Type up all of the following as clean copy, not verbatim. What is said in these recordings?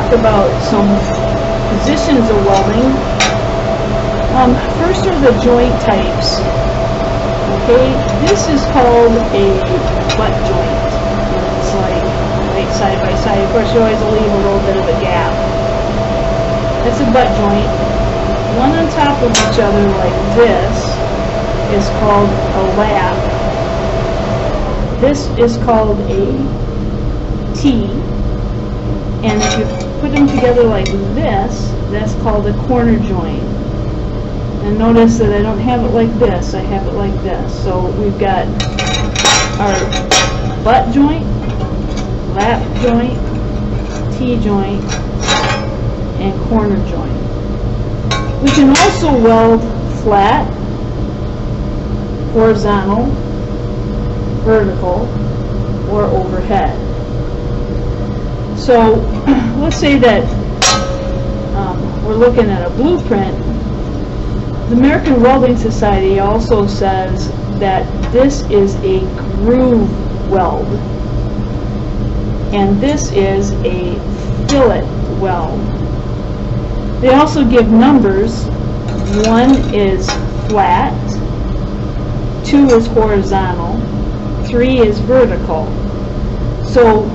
talk about some positions of welding. First are the joint types. Okay, this is called a butt joint. It's like right side by side. Of course, you always leave a little bit of a gap. That's a butt joint. One on top of each other like this is called a lap. This is called a T. And if you put them together like this, that's called a corner joint. And notice that I don't have it like this, I have it like this. So we've got our butt joint, lap joint, T-joint, and corner joint. We can also weld flat, horizontal, vertical, or overhead. So let's say that we're looking at a blueprint. The American Welding Society also says that this is a groove weld, and this is a fillet weld. They also give numbers. 1 is flat, 2 is horizontal, 3 is vertical. So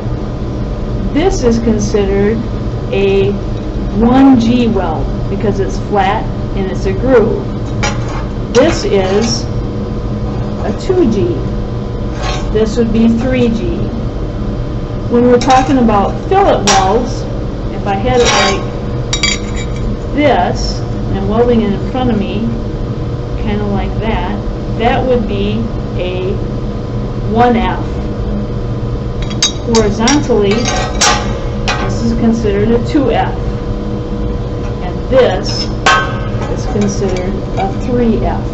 this is considered a 1G weld because it's flat and it's a groove. This is a 2G. This would be 3G. When we're talking about fillet welds, if I had it like this, and I'm welding it in front of me, kind of like that, that would be a 1F. Horizontally, this is considered a 2F. And this is considered a 3F.